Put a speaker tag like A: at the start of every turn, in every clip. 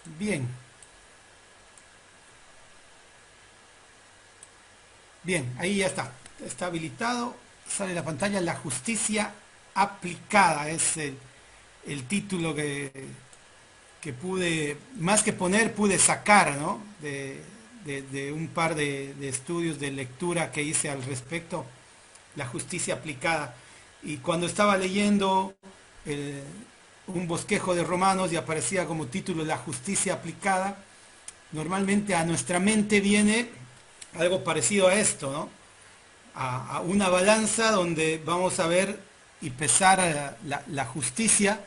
A: Bien, bien, ahí ya está. Está habilitado. Sale la pantalla. La justicia aplicada es el título que pude, más que poner, pude sacar, ¿no? De un par de estudios de lectura que hice al respecto. La justicia aplicada. Y cuando estaba leyendo eh, un bosquejo de Romanos y aparecía como título La justicia aplicada, normalmente a nuestra mente viene algo parecido a esto, ¿no? A una balanza donde vamos a ver y pesar la justicia,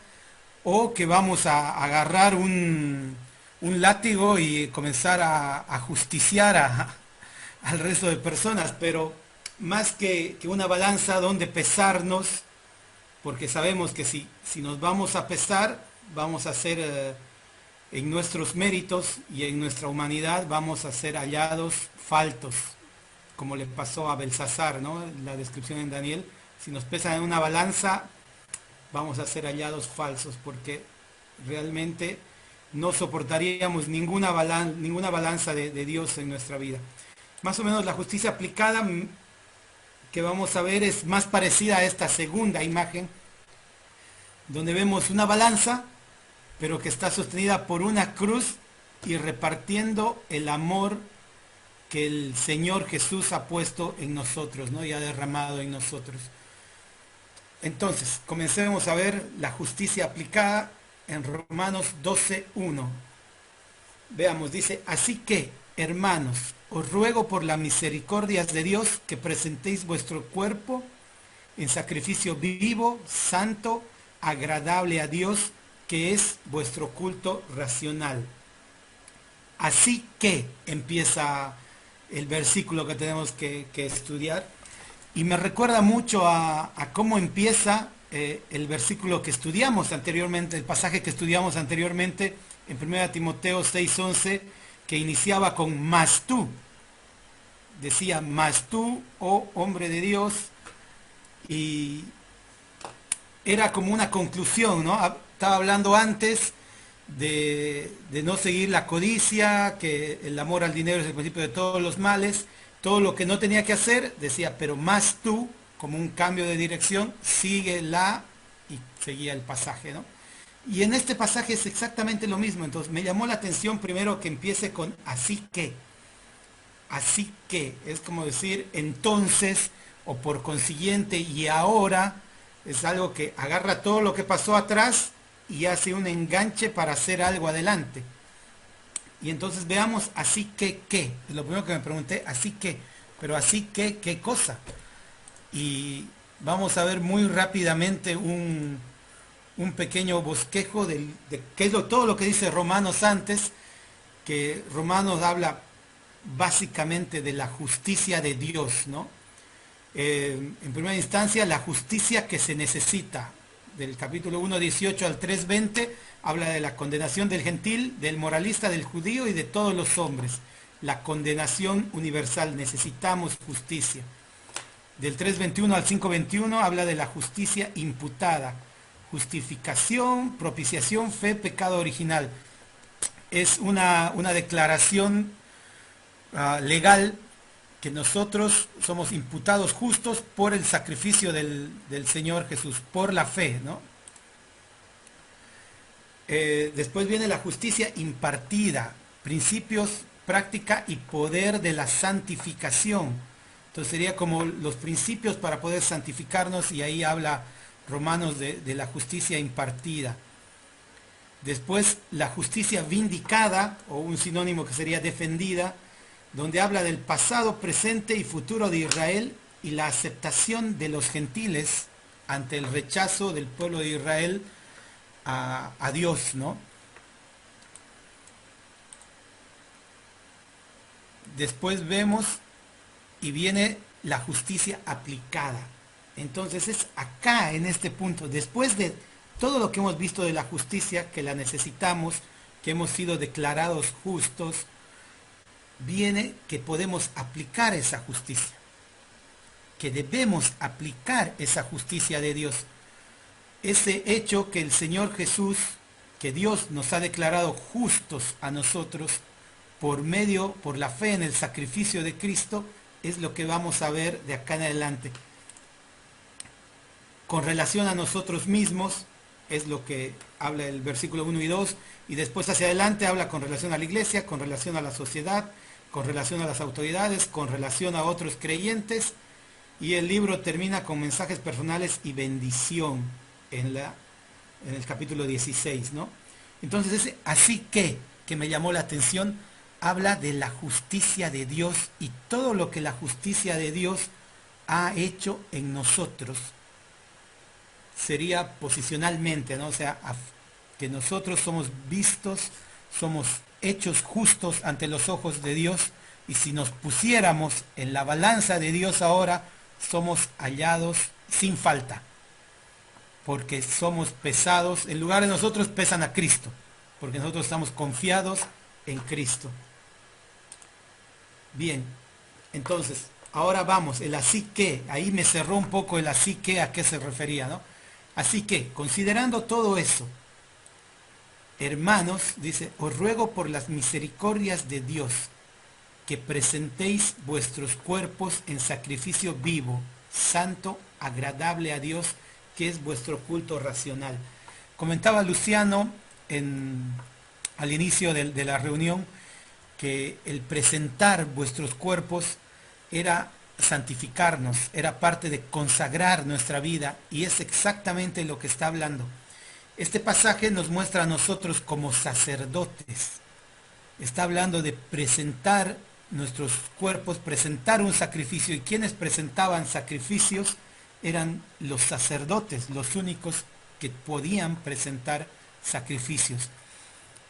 A: o que vamos a agarrar un látigo y comenzar a justiciar al resto de personas, pero más que una balanza donde pesarnos, porque sabemos que si nos vamos a pesar, vamos a ser en nuestros méritos y en nuestra humanidad, vamos a ser hallados faltos, como le pasó a Belsasar, ¿no? La descripción en Daniel. Si nos pesan en una balanza, vamos a ser hallados falsos, porque realmente no soportaríamos ninguna balanza de Dios en nuestra vida. Más o menos la justicia aplicada que vamos a ver es más parecida a esta segunda imagen, donde vemos una balanza, pero que está sostenida por una cruz y repartiendo el amor que el Señor Jesús ha puesto en nosotros, ¿no? Y ha derramado en nosotros. Entonces, comencemos a ver la justicia aplicada en Romanos 12:1. Veamos, dice, así que, hermanos, os ruego por las misericordias de Dios que presentéis vuestro cuerpo en sacrificio vivo, santo, agradable a Dios, que es vuestro culto racional. Así que empieza el versículo que tenemos que estudiar. Y me recuerda mucho a cómo empieza el versículo que estudiamos anteriormente, el pasaje que estudiamos anteriormente en 1 Timoteo 6:11, que iniciaba con mas tú. Decía, mas tú, oh hombre de Dios, y era como una conclusión, ¿no? Estaba hablando antes de no seguir la codicia, que el amor al dinero es el principio de todos los males, todo lo que no tenía que hacer, decía, pero más tú, como un cambio de dirección, síguela, y seguía el pasaje, ¿no? Y en este pasaje es exactamente lo mismo. Entonces me llamó la atención primero que empiece con así que, es como decir entonces, o por consiguiente, y ahora. Es algo que agarra todo lo que pasó atrás y hace un enganche para hacer algo adelante. Y entonces veamos, así que qué. Es lo primero que me pregunté, así que, pero así que qué cosa. Y vamos a ver muy rápidamente un pequeño bosquejo de qué es todo lo que dice Romanos antes, que Romanos habla básicamente de la justicia de Dios, ¿no? En primera instancia, la justicia que se necesita. Del capítulo 1:18 al 3:20 habla de la condenación del gentil, del moralista, del judío y de todos los hombres. La condenación universal, necesitamos justicia. Del 3:21 al 5:21 habla de la justicia imputada. Justificación, propiciación, fe, pecado original. Es una declaración legal, que nosotros somos imputados justos por el sacrificio del Señor Jesús, por la fe, ¿no? Después viene la justicia impartida, principios, práctica y poder de la santificación. Entonces sería como los principios para poder santificarnos, y ahí habla Romanos de la justicia impartida. Después la justicia vindicada, o un sinónimo que sería defendida, donde habla del pasado, presente y futuro de Israel y la aceptación de los gentiles ante el rechazo del pueblo de Israel a Dios, ¿no? Después vemos y viene la justicia aplicada. Entonces es acá, en este punto, después de todo lo que hemos visto de la justicia, que la necesitamos, que hemos sido declarados justos, viene que podemos aplicar esa justicia, que debemos aplicar esa justicia de Dios. Ese hecho que el Señor Jesús, que Dios nos ha declarado justos a nosotros por la fe en el sacrificio de Cristo, es lo que vamos a ver de acá en adelante. Con relación a nosotros mismos, es lo que habla el versículo 1 y 2, y después hacia adelante habla con relación a la iglesia, con relación a la sociedad, con relación a las autoridades, con relación a otros creyentes, y el libro termina con mensajes personales y bendición en el capítulo 16, ¿no? Entonces ese así que me llamó la atención, habla de la justicia de Dios y todo lo que la justicia de Dios ha hecho en nosotros. Sería posicionalmente, ¿no? O sea, que nosotros somos vistos, somos hechos justos ante los ojos de Dios, y si nos pusiéramos en la balanza de Dios ahora, somos hallados sin falta, porque somos pesados, en lugar de nosotros pesan a Cristo, porque nosotros estamos confiados en Cristo. Bien, entonces, ahora vamos, el así que, ahí me cerró un poco el así que, a qué se refería, ¿no? Así que, considerando todo eso, hermanos, dice, os ruego por las misericordias de Dios, que presentéis vuestros cuerpos en sacrificio vivo, santo, agradable a Dios, que es vuestro culto racional. Comentaba Luciano al inicio de la reunión que el presentar vuestros cuerpos era santificarnos, era parte de consagrar nuestra vida, y es exactamente lo que está hablando. Este pasaje nos muestra a nosotros como sacerdotes. Está hablando de presentar nuestros cuerpos, presentar un sacrificio, y quienes presentaban sacrificios eran los sacerdotes, los únicos que podían presentar sacrificios.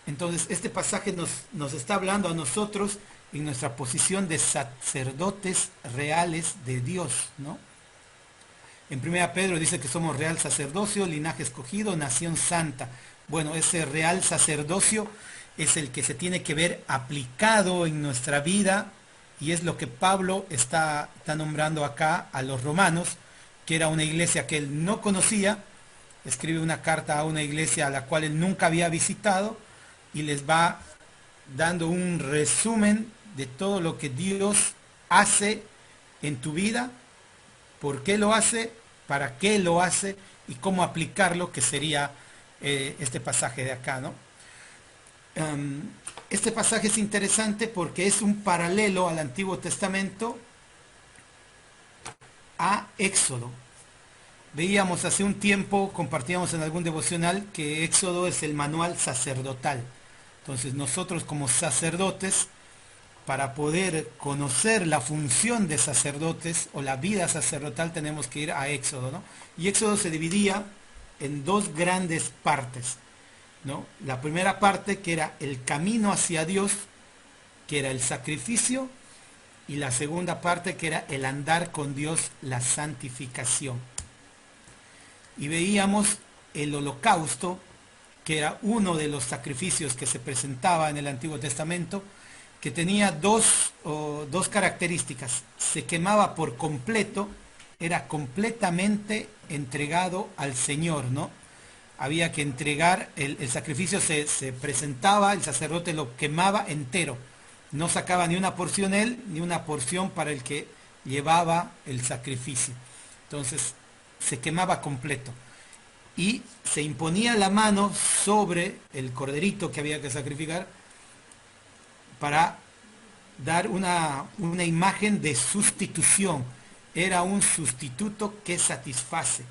A: Entonces este pasaje nos está hablando a nosotros en nuestra posición de sacerdotes reales de Dios, ¿no? En 1 Pedro dice que somos real sacerdocio, linaje escogido, nación santa. Bueno, ese real sacerdocio es el que se tiene que ver aplicado en nuestra vida, y es lo que Pablo está nombrando acá a los romanos, que era una iglesia que él no conocía. Escribe una carta a una iglesia a la cual él nunca había visitado, y les va dando un resumen de todo lo que Dios hace en tu vida, por qué lo hace, para qué lo hace y cómo aplicarlo, que sería este pasaje de acá, ¿no? Este pasaje es interesante porque es un paralelo al Antiguo Testamento, a Éxodo. Veíamos hace un tiempo, compartíamos en algún devocional, que Éxodo es el manual sacerdotal. Entonces nosotros como sacerdotes, para poder conocer la función de sacerdotes o la vida sacerdotal, tenemos que ir a Éxodo, ¿no? Y Éxodo se dividía en dos grandes partes, ¿no? La primera parte, que era el camino hacia Dios, que era el sacrificio, y la segunda parte, que era el andar con Dios, la santificación. Y veíamos el holocausto, que era uno de los sacrificios que se presentaba en el Antiguo Testamento, que tenía dos características. Se quemaba por completo, era completamente entregado al Señor, ¿no? Había que entregar, el sacrificio se presentaba, el sacerdote lo quemaba entero. No sacaba ni una porción él, ni una porción para el que llevaba el sacrificio. Entonces, se quemaba completo. Y se imponía la mano sobre el corderito que había que sacrificar, para dar una imagen de sustitución. Era un sustituto que satisface.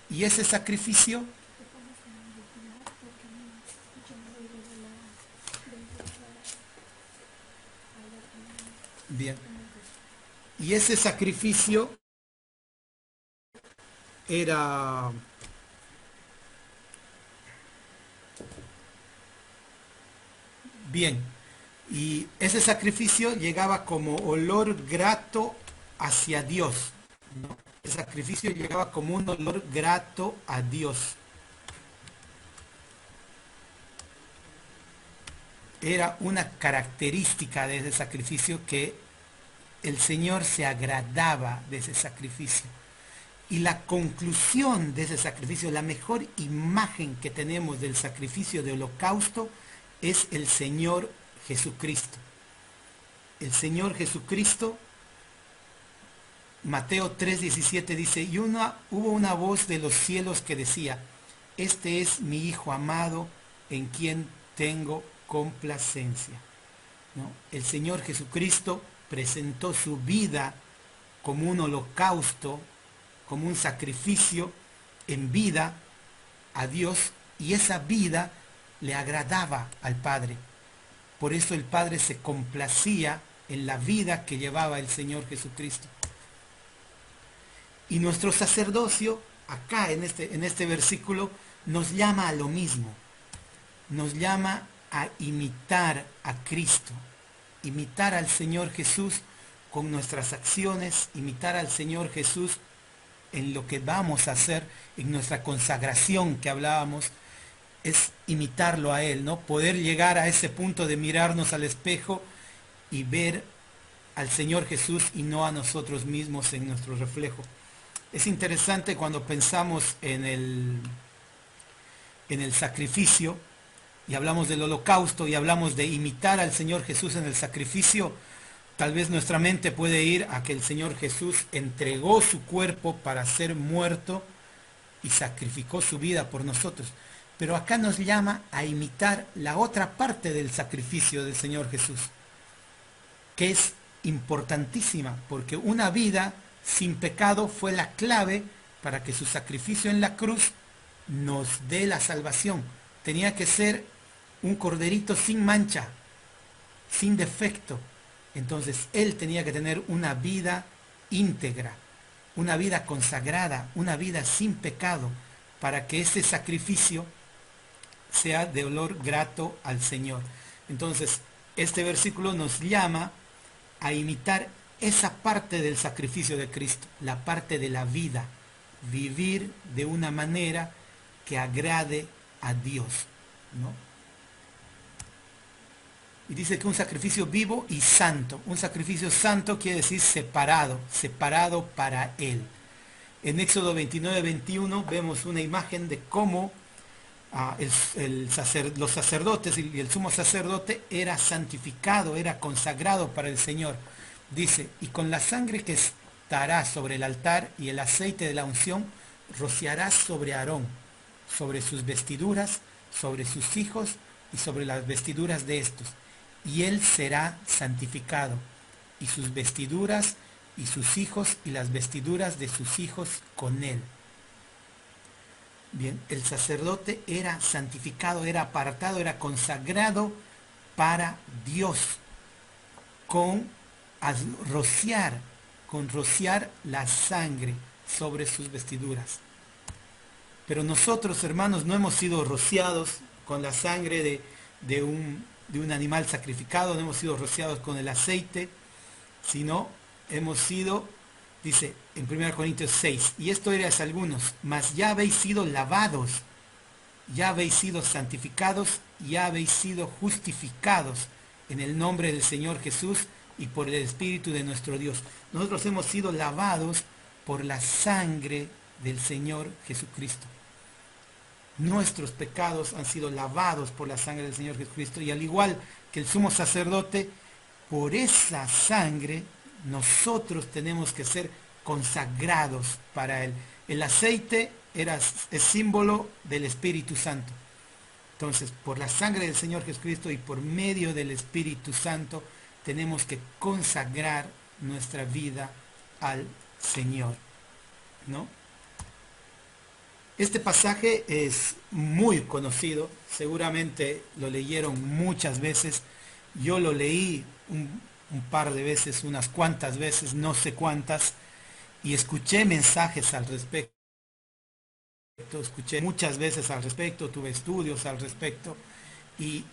A: Y ese sacrificio bien. Y ese sacrificio era bien. Y ese sacrificio llegaba como olor grato hacia Dios, ¿no? El sacrificio llegaba como un olor grato a Dios. Era una característica de ese sacrificio, que el Señor se agradaba de ese sacrificio. Y la conclusión de ese sacrificio, la mejor imagen que tenemos del sacrificio de holocausto es el Señor Jesucristo. El Señor Jesucristo, Mateo 3:17 dice, y hubo una voz de los cielos que decía, este es mi Hijo amado en quien tengo complacencia. ¿No? El Señor Jesucristo presentó su vida como un holocausto, como un sacrificio en vida a Dios, y esa vida le agradaba al Padre. Por eso el Padre se complacía en la vida que llevaba el Señor Jesucristo. Y nuestro sacerdocio, acá en este versículo, nos llama a lo mismo. Nos llama a imitar a Cristo, imitar al Señor Jesús con nuestras acciones, imitar al Señor Jesús en lo que vamos a hacer, en nuestra consagración que hablábamos, es imitarlo a Él, ¿no? Poder llegar a ese punto de mirarnos al espejo y ver al Señor Jesús y no a nosotros mismos en nuestro reflejo. Es interesante cuando pensamos en el sacrificio y hablamos del holocausto y hablamos de imitar al Señor Jesús en el sacrificio. Tal vez nuestra mente puede ir a que el Señor Jesús entregó su cuerpo para ser muerto y sacrificó su vida por nosotros. Pero acá nos llama a imitar la otra parte del sacrificio del Señor Jesús, que es importantísima, porque una vida sin pecado fue la clave para que su sacrificio en la cruz nos dé la salvación. Tenía que ser un corderito sin mancha, sin defecto. Entonces Él tenía que tener una vida íntegra, una vida consagrada, una vida sin pecado, para que ese sacrificio sea de olor grato al Señor. Entonces, este versículo nos llama a imitar esa parte del sacrificio de Cristo, la parte de la vida, vivir de una manera que agrade a Dios, ¿no? Y dice que un sacrificio vivo y santo. Un sacrificio santo quiere decir separado, separado para Él. En Éxodo 29:21 vemos una imagen de cómo los sacerdotes y el sumo sacerdote era santificado, era consagrado para el Señor. Dice, y con la sangre que estará sobre el altar y el aceite de la unción, rociarás sobre Aarón, sobre sus vestiduras, sobre sus hijos y sobre las vestiduras de estos. Y él será santificado, y sus vestiduras y sus hijos y las vestiduras de sus hijos con él. Bien, el sacerdote era santificado, era apartado, era consagrado para Dios, con rociar la sangre sobre sus vestiduras. Pero nosotros, hermanos, no hemos sido rociados con la sangre de un animal sacrificado, no hemos sido rociados con el aceite, sino hemos sido, dice en 1 Corintios 6, y esto erais algunos, mas ya habéis sido lavados, ya habéis sido santificados, ya habéis sido justificados en el nombre del Señor Jesús y por el Espíritu de nuestro Dios. Nosotros hemos sido lavados por la sangre del Señor Jesucristo. Nuestros pecados han sido lavados por la sangre del Señor Jesucristo, y al igual que el sumo sacerdote, por esa sangre nosotros tenemos que ser consagrados para Él. El aceite es símbolo del Espíritu Santo. Entonces, por la sangre del Señor Jesucristo y por medio del Espíritu Santo, tenemos que consagrar nuestra vida al Señor, ¿no? Este pasaje es muy conocido, seguramente lo leyeron muchas veces. Yo lo leí un par de veces, unas cuantas veces, no sé cuántas, y escuché mensajes al respecto, escuché muchas veces al respecto, tuve estudios al respecto, y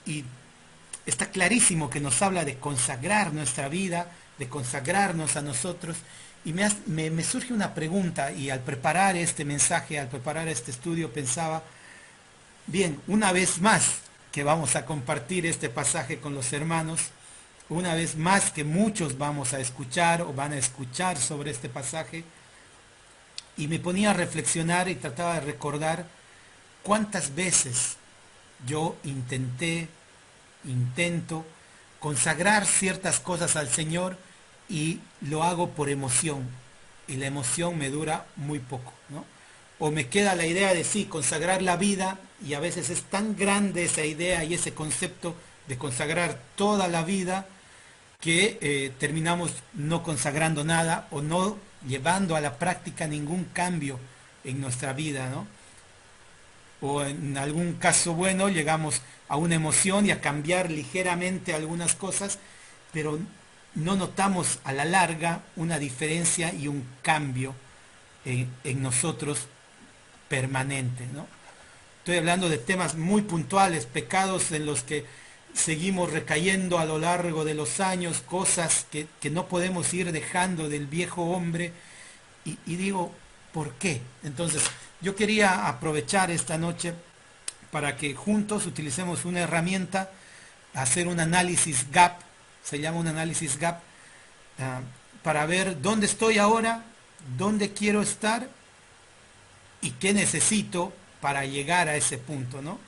A: está clarísimo que nos habla de consagrar nuestra vida, de consagrarnos a nosotros. Y me surge una pregunta, y al preparar este mensaje, al preparar este estudio, pensaba, bien, una vez más que vamos a compartir este pasaje con los hermanos, una vez más que muchos vamos a escuchar o van a escuchar sobre este pasaje, Y me ponía a reflexionar y trataba de recordar cuántas veces yo intento consagrar ciertas cosas al Señor y lo hago por emoción. Y la emoción me dura muy poco, ¿no? O me queda la idea de sí, consagrar la vida, y a veces es tan grande esa idea y ese concepto de consagrar toda la vida que terminamos no consagrando nada o no llevando a la práctica ningún cambio en nuestra vida, ¿no? O en algún caso bueno llegamos a una emoción y a cambiar ligeramente algunas cosas, pero no notamos a la larga una diferencia y un cambio en nosotros permanente, ¿no? Estoy hablando de temas muy puntuales, pecados en los que seguimos recayendo a lo largo de los años, cosas que no podemos ir dejando del viejo hombre, y digo, ¿por qué? Entonces, yo quería aprovechar esta noche para que juntos utilicemos una herramienta, hacer un análisis gap, se llama un análisis gap, uh, para ver dónde estoy ahora, dónde quiero estar y qué necesito para llegar a ese punto, ¿no?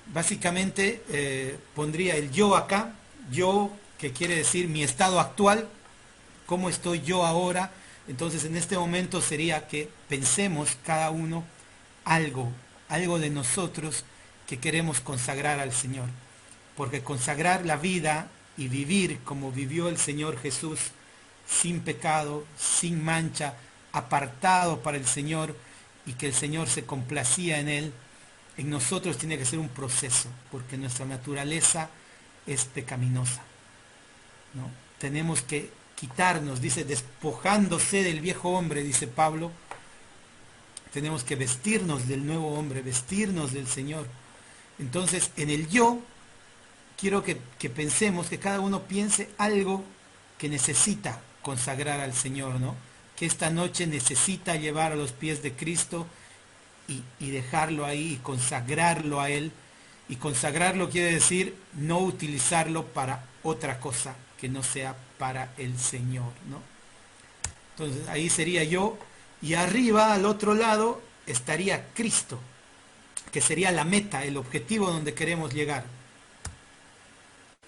A: Básicamente pondría el yo acá, yo que quiere decir mi estado actual, cómo estoy yo ahora. Entonces en este momento sería que pensemos cada uno algo de nosotros que queremos consagrar al Señor. Porque consagrar la vida y vivir como vivió el Señor Jesús, sin pecado, sin mancha, apartado para el Señor, y que el Señor se complacía en él, en nosotros tiene que ser un proceso, porque nuestra naturaleza es pecaminosa, ¿no? Tenemos que quitarnos, dice, despojándose del viejo hombre, dice Pablo, tenemos que vestirnos del nuevo hombre, vestirnos del Señor. Entonces, en el yo, quiero que pensemos, que cada uno piense algo que necesita consagrar al Señor, ¿no? Que esta noche necesita llevar a los pies de Cristo y dejarlo ahí y consagrarlo a Él. Y consagrarlo quiere decir no utilizarlo para otra cosa que no sea para el Señor, ¿no? Entonces ahí sería yo, y arriba al otro lado estaría Cristo, que sería la meta, el objetivo donde queremos llegar.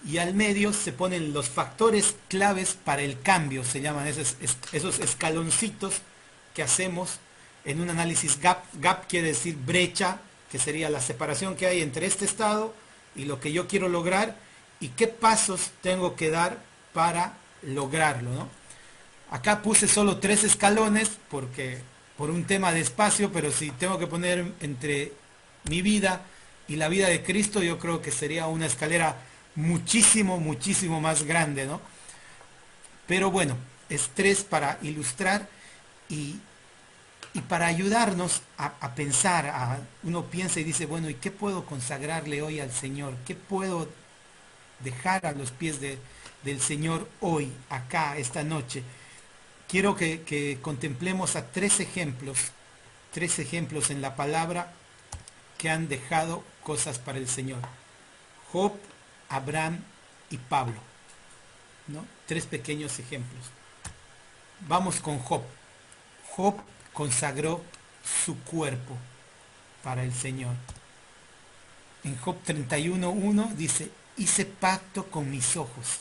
A: Y al medio se ponen los factores claves para el cambio, se llaman esos escaloncitos que hacemos en un análisis gap. Gap quiere decir brecha, que sería la separación que hay entre este estado y lo que yo quiero lograr, y qué pasos tengo que dar para lograrlo, ¿no? Acá puse solo 3 escalones porque por un tema de espacio, pero si tengo que poner entre mi vida y la vida de Cristo, yo creo que sería una escalera muchísimo más grande, ¿no? Pero bueno, es 3 para ilustrar y para ayudarnos a pensar. Uno piensa y dice, bueno, ¿y qué puedo consagrarle hoy al Señor? ¿Qué puedo dejar a los pies del Señor hoy, acá, esta noche? Quiero que contemplemos a 3 ejemplos en la palabra que han dejado cosas para el Señor. Job, Abraham y Pablo, ¿no? 3 pequeños ejemplos. Vamos con Job. Job consagró su cuerpo para el Señor. En Job 31:1 dice, hice pacto con mis ojos.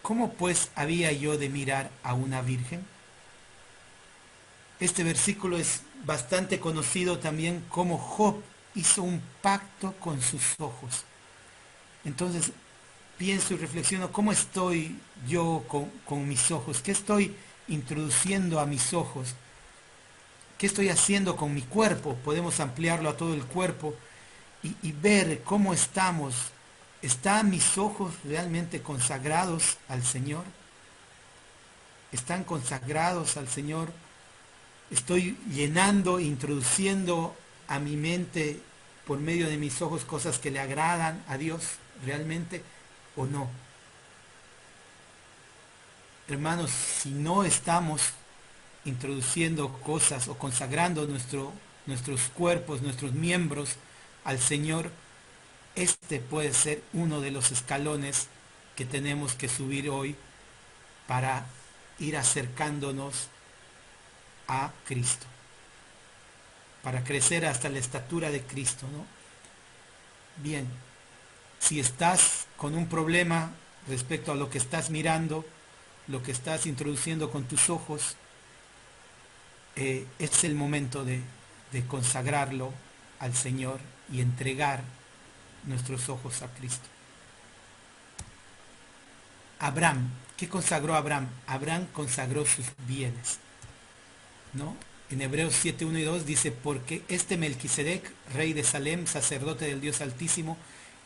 A: ¿Cómo pues había yo de mirar a una virgen? Este versículo es bastante conocido también como Job hizo un pacto con sus ojos. Entonces pienso y reflexiono, ¿cómo estoy yo con mis ojos? ¿Qué estoy introduciendo a mis ojos? ¿Qué estoy haciendo con mi cuerpo? Podemos ampliarlo a todo el cuerpo y ver cómo estamos. ¿Están mis ojos realmente consagrados al Señor? ¿Están consagrados al Señor? ¿Estoy llenando, introduciendo a mi mente por medio de mis ojos cosas que le agradan a Dios realmente o no? Hermanos, si no estamos introduciendo cosas o consagrando nuestros cuerpos, nuestros miembros al Señor, este puede ser uno de los escalones que tenemos que subir hoy para ir acercándonos a Cristo, para crecer hasta la estatura de Cristo, ¿no? Bien, si estás con un problema respecto a lo que estás mirando, lo que estás introduciendo con tus ojos, es el momento de consagrarlo al Señor y entregar nuestros ojos a Cristo. Abraham, ¿qué consagró Abraham? Abraham consagró sus bienes, ¿no? En Hebreos 7, 1 y 2 dice, porque este Melquisedec, rey de Salem, sacerdote del Dios Altísimo,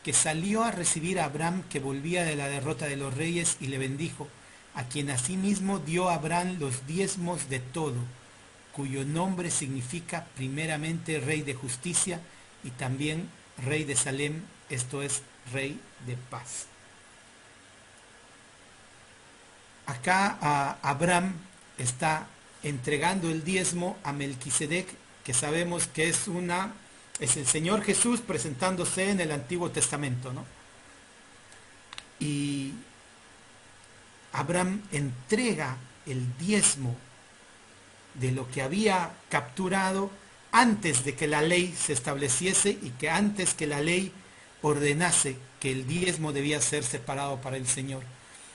A: que salió a recibir a Abraham, que volvía de la derrota de los reyes, y le bendijo, a quien asimismo dio a Abraham los diezmos de todo, cuyo nombre significa primeramente Rey de Justicia y también Rey de Salem, esto es, Rey de Paz. Acá Abraham está entregando el diezmo a Melquisedec, que sabemos que es el Señor Jesús presentándose en el Antiguo Testamento, ¿no? Y Abraham entrega el diezmo de lo que había capturado antes de que la ley se estableciese y que antes que la ley ordenase que el diezmo debía ser separado para el Señor.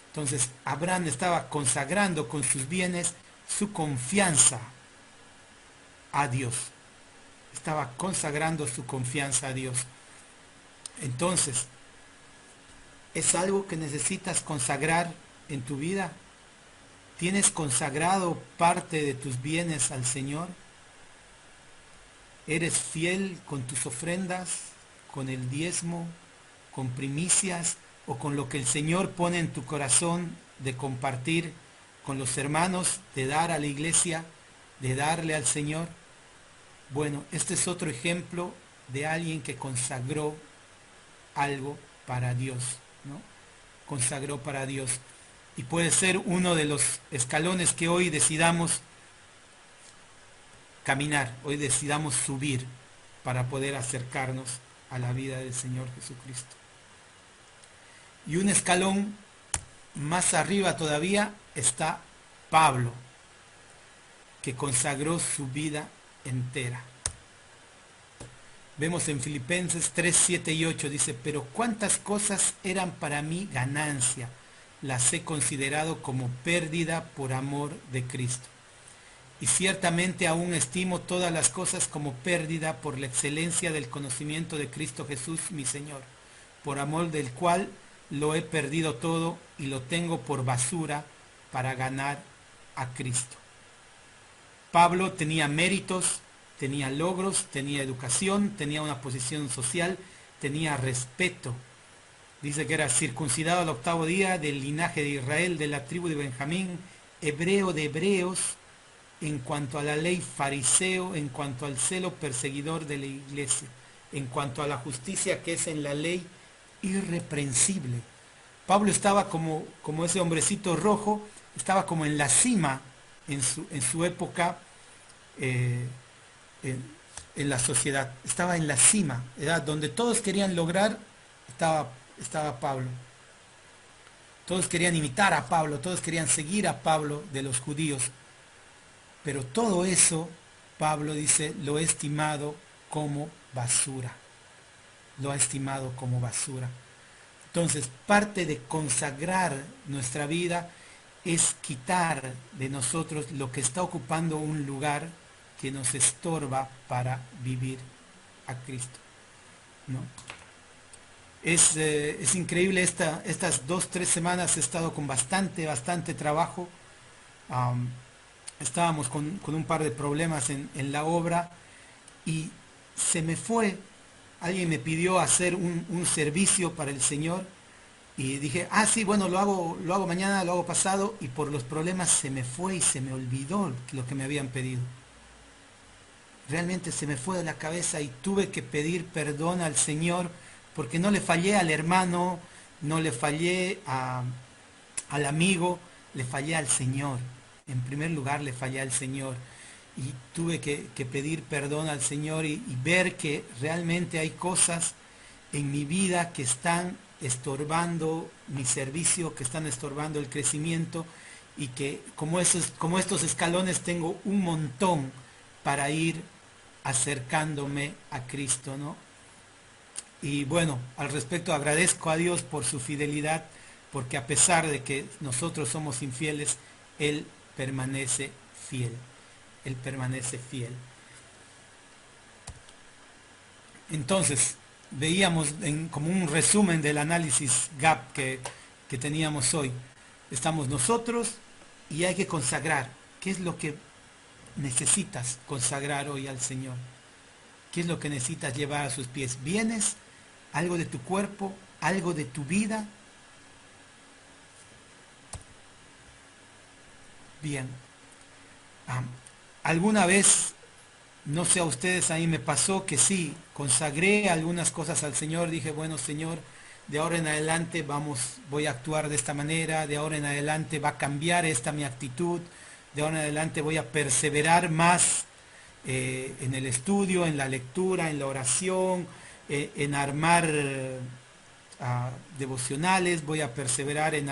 A: Entonces Abraham estaba consagrando con sus bienes su confianza a Dios. Estaba consagrando su confianza a Dios. Entonces, ¿es algo que necesitas consagrar en tu vida? ¿Tienes consagrado parte de tus bienes al Señor? ¿Eres fiel con tus ofrendas, con el diezmo, con primicias o con lo que el Señor pone en tu corazón de compartir con los hermanos, de dar a la iglesia, de darle al Señor? Bueno, este es otro ejemplo de alguien que consagró algo para Dios, ¿no? Consagró para Dios. Y puede ser uno de los escalones que hoy decidamos caminar, hoy decidamos subir para poder acercarnos a la vida del Señor Jesucristo. Y un escalón más arriba todavía está Pablo, que consagró su vida entera. Vemos en Filipenses 3, 7 y 8, dice, pero cuántas cosas eran para mí ganancia, las he considerado como pérdida por amor de Cristo. Y ciertamente aún estimo todas las cosas como pérdida por la excelencia del conocimiento de Cristo Jesús, mi Señor, por amor del cual lo he perdido todo y lo tengo por basura para ganar a Cristo. Pablo tenía méritos, tenía logros, tenía educación, tenía una posición social, tenía respeto. Dice que era circuncidado al 8º día, del linaje de Israel, de la tribu de Benjamín, hebreo de hebreos, en cuanto a la ley fariseo, en cuanto al celo perseguidor de la iglesia, en cuanto a la justicia que es en la ley, irreprensible. Pablo estaba como ese hombrecito rojo, estaba como en la cima en su época, en la sociedad, estaba en la cima, ¿verdad? Donde todos querían lograr, estaba Pablo. Todos querían imitar a Pablo, todos querían seguir a Pablo de los judíos. Pero todo eso, Pablo dice, lo he estimado como basura. Lo ha estimado como basura. Entonces, parte de consagrar nuestra vida es quitar de nosotros lo que está ocupando un lugar que nos estorba para vivir a Cristo, ¿no? Es increíble, estas 2-3 semanas he estado con bastante trabajo. Estábamos con un par de problemas en la obra y se me fue. Alguien me pidió hacer un servicio para el Señor y dije, sí, bueno, lo hago mañana, lo hago pasado, y por los problemas se me fue y se me olvidó lo que me habían pedido. Realmente se me fue de la cabeza y tuve que pedir perdón al Señor porque no le fallé al hermano, no le fallé al amigo, le fallé al Señor. En primer lugar le fallé al Señor y tuve que pedir perdón al Señor y ver que realmente hay cosas en mi vida que están estorbando mi servicio, que están estorbando el crecimiento, y que como estos escalones tengo un montón para ir acercándome a Cristo, ¿no? Y bueno, al respecto agradezco a Dios por su fidelidad, porque a pesar de que nosotros somos infieles, Él permanece fiel. Él permanece fiel. Entonces, veíamos como un resumen del análisis GAP que teníamos hoy. Estamos nosotros y hay que consagrar. ¿Qué es lo que necesitas consagrar hoy al Señor? ¿Qué es lo que necesitas llevar a sus pies? ¿Bienes? ¿Algo de tu cuerpo? ¿Algo de tu vida? Bien. ¿Alguna vez, no sé a ustedes, a mí me pasó que sí, consagré algunas cosas al Señor, dije, bueno Señor, de ahora en adelante voy a actuar de esta manera, de ahora en adelante va a cambiar esta mi actitud, de ahora en adelante voy a perseverar más en el estudio, en la lectura, en la oración, en armar devocionales, voy a perseverar en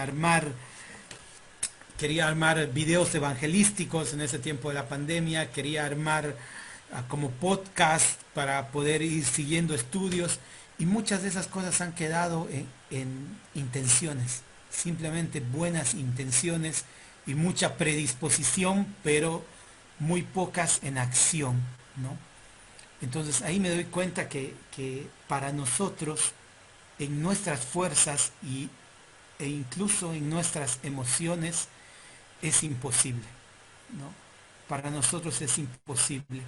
A: quería armar videos evangelísticos en ese tiempo de la pandemia, quería armar como podcast para poder ir siguiendo estudios y muchas de esas cosas han quedado en intenciones, simplemente buenas intenciones y mucha predisposición, pero muy pocas en acción, ¿no? Entonces ahí me doy cuenta que para nosotros, en nuestras fuerzas e incluso en nuestras emociones, es imposible, ¿no? Para nosotros es imposible.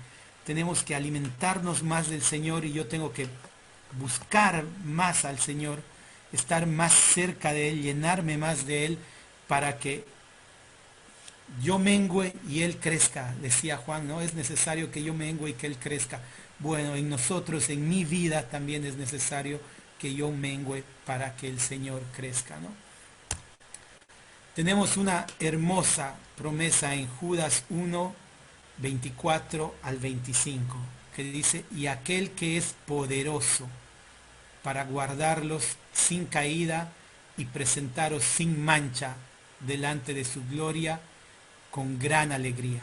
A: Tenemos que alimentarnos más del Señor y yo tengo que buscar más al Señor, estar más cerca de Él, llenarme más de Él para que yo mengüe y Él crezca, decía Juan, ¿no? Es necesario que yo mengüe y que Él crezca. Bueno, en nosotros, en mi vida también es necesario que yo mengüe para que el Señor crezca, ¿no? Tenemos una hermosa promesa en Judas 1, 24 al 25, que dice, y aquel que es poderoso para guardarlos sin caída y presentaros sin mancha delante de su gloria con gran alegría.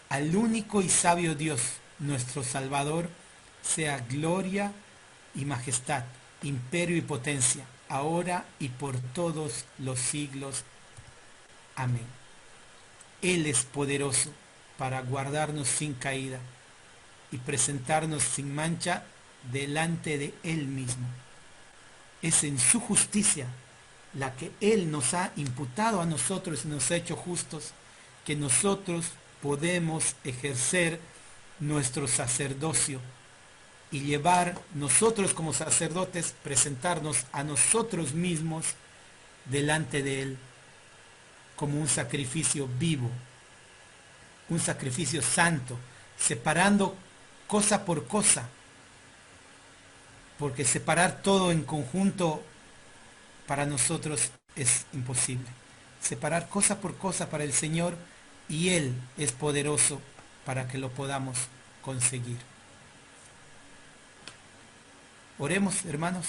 A: Al único y sabio Dios, nuestro Salvador, sea gloria y majestad, imperio y potencia, ahora y por todos los siglos. Amén. Él es poderoso para guardarnos sin caída y presentarnos sin mancha delante de Él mismo. Es en su justicia, la que Él nos ha imputado a nosotros y nos ha hecho justos, que nosotros podemos ejercer nuestro sacerdocio y llevar nosotros como sacerdotes, presentarnos a nosotros mismos delante de Él como un sacrificio vivo, un sacrificio santo, separando cosa por cosa, porque separar todo en conjunto para nosotros es imposible. Separar cosa por cosa para el Señor y Él es poderoso para que lo podamos conseguir. Oremos, hermanos.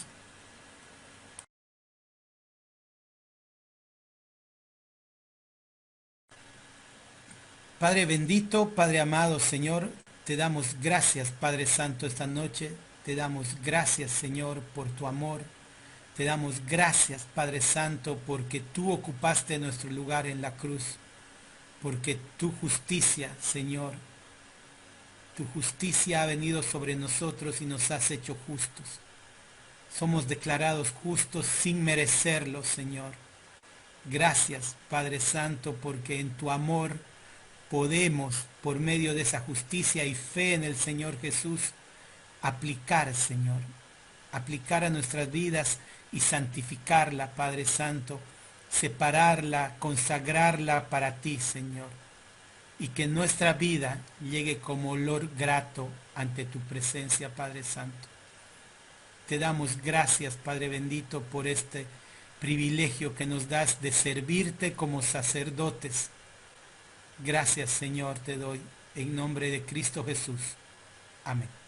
A: Padre bendito, Padre amado, Señor, te damos gracias, Padre Santo, esta noche. Te damos gracias, Señor, por tu amor. Te damos gracias, Padre Santo, porque tú ocupaste nuestro lugar en la cruz. Porque tu justicia, Señor, tu justicia ha venido sobre nosotros y nos has hecho justos. Somos declarados justos sin merecerlo, Señor. Gracias, Padre Santo, porque en tu amor podemos, por medio de esa justicia y fe en el Señor Jesús, aplicar, Señor, aplicar a nuestras vidas y santificarla, Padre Santo, separarla, consagrarla para ti, Señor, y que nuestra vida llegue como olor grato ante tu presencia, Padre Santo. Te damos gracias, Padre bendito, por este privilegio que nos das de servirte como sacerdotes. Gracias, Señor, te doy en nombre de Cristo Jesús. Amén.